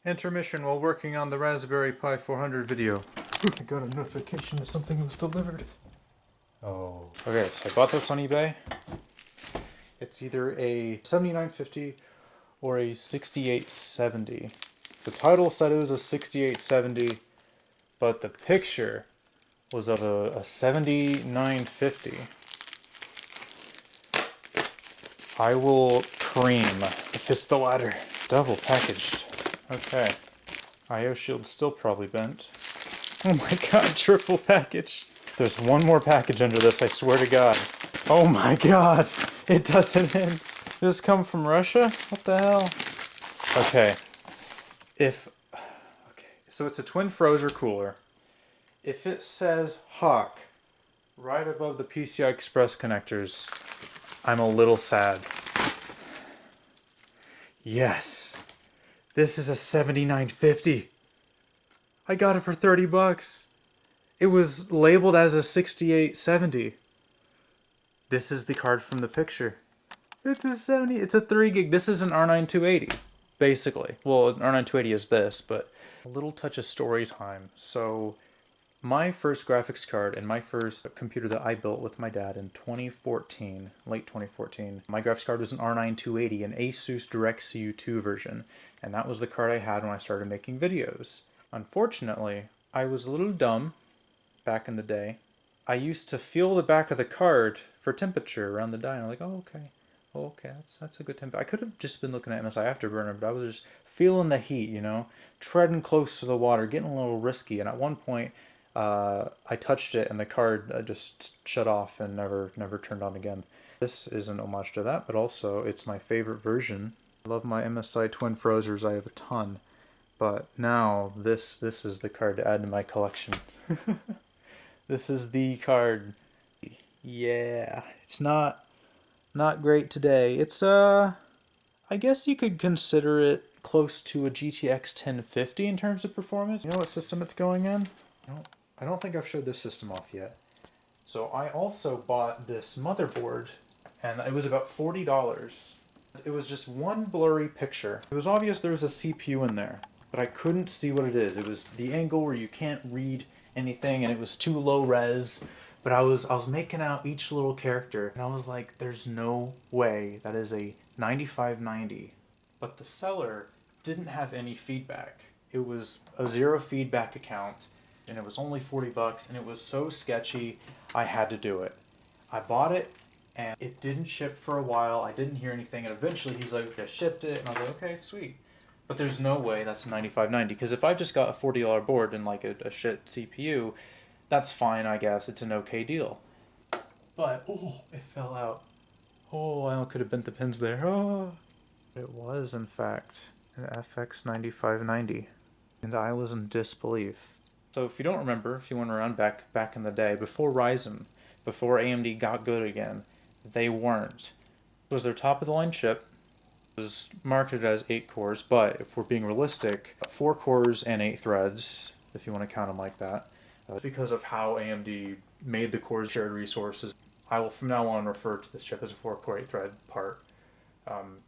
Intermission while working on the Raspberry Pi 400 video. I got a notification that something was delivered. Oh. Okay, so I bought this on eBay. It's either a 7950 or a 6870. The title said it was a 6870, but the picture was of a 7950. I will cream if it's the latter. Double packaged. Okay. IO shield's still probably bent. Oh my god, triple package. There's one more package under this, I swear to god. Oh my god, it doesn't end. Does this come from Russia? What the hell? Okay. So it's a twin Frozer cooler. If it says Hawk right above the PCI Express connectors, I'm a little sad. Yes. This is a 7950. I got it for 30 bucks. It was labeled as a 6870. This is the card from the picture. It's a 3 gig. This is an R9 280, basically. Well, an R9 280 is this, but a little touch of story time. So, my first graphics card and my first computer that I built with my dad in 2014, late 2014, my graphics card was an R9 280, an Asus DirectCU 2 version, and that was the card I had when I started making videos. Unfortunately, I was a little dumb back in the day. I used to feel the back of the card for temperature around the die, and I'm like, oh, okay. Oh, okay, that's a good temperature. I could have just been looking at MSI Afterburner, but I was just feeling the heat, you know, treading close to the water, getting a little risky. And at one point, I touched it, and the card just shut off and never turned on again. This is an homage to that, but also it's my favorite version. I love my MSI Twin Frozers. I have a ton, but now this is the card to add to my collection. This is the card. Yeah, it's not great today. It's I guess you could consider it close to a GTX 1050 in terms of performance. You know what system it's going in? I don't think I've showed this system off yet. So I also bought this motherboard, and it was about $40. It was just one blurry picture. It was obvious there was a CPU in there, but I couldn't see what it is. It was the angle where you can't read anything, and it was too low res. But I was making out each little character, and I was like, there's no way that is a 9590. But the seller didn't have any feedback. It was a zero feedback account, and it was only 40 bucks, and it was so sketchy, I had to do it. I bought it, and it didn't ship for a while. I didn't hear anything, and eventually he's like, I shipped it, and I was like, okay, sweet. But there's no way that's a 9590, because if I just got a $40 board and like a shit CPU, that's fine, I guess. It's an okay deal. But, oh, it fell out. Oh, I could have bent the pins there. Oh. It was, in fact, an FX 9590. And I was in disbelief. So if you don't remember, if you went around back in the day, before Ryzen, before AMD got good again, they weren't. It was their top-of-the-line chip. It was marketed as 8 cores, but if we're being realistic, 4 cores and 8 threads, if you want to count them like that. Because of how AMD made the cores shared resources, I will from now on refer to this chip as a 4-core 8-thread part,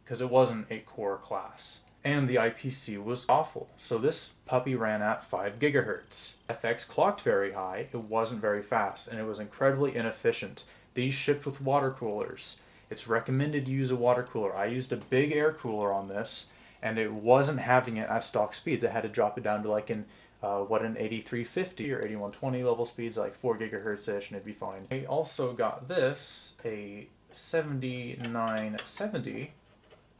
because it was an 8-core class. And the IPC was awful. So this puppy ran at 5 gigahertz. FX clocked very high, it wasn't very fast, and it was incredibly inefficient. These shipped with water coolers. It's recommended you use a water cooler. I used a big air cooler on this, and it wasn't having it at stock speeds. I had to drop it down to like an 8350 or 8120 level speeds, like 4 gigahertz-ish, and it'd be fine. I also got this, a 7970.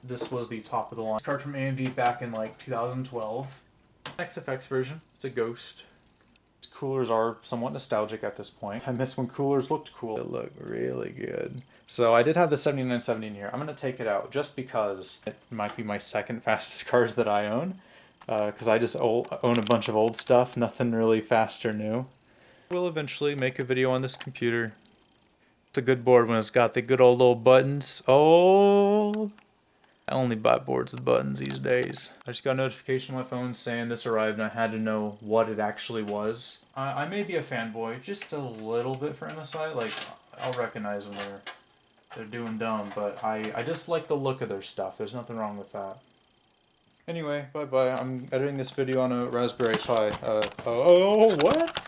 This was the top of the line card from AMD back in like 2012. XFX version. It's a Ghost. Coolers are somewhat nostalgic at this point. I miss when coolers looked cool. It looked really good. So I did have the 7970 in here. I'm going to take it out just because it might be my second fastest cars that I own. Because I just own a bunch of old stuff, nothing really fast or new. We'll eventually make a video on this computer. It's a good board when it's got the good old little buttons. Oh, I only buy boards with buttons these days. I just got a notification on my phone saying this arrived, and I had to know what it actually was. I may be a fanboy, just a little bit for MSI. Like, I'll recognize when they're doing dumb, but I just like the look of their stuff. There's nothing wrong with that. Anyway, bye-bye. I'm editing this video on a Raspberry Pi. Oh, what?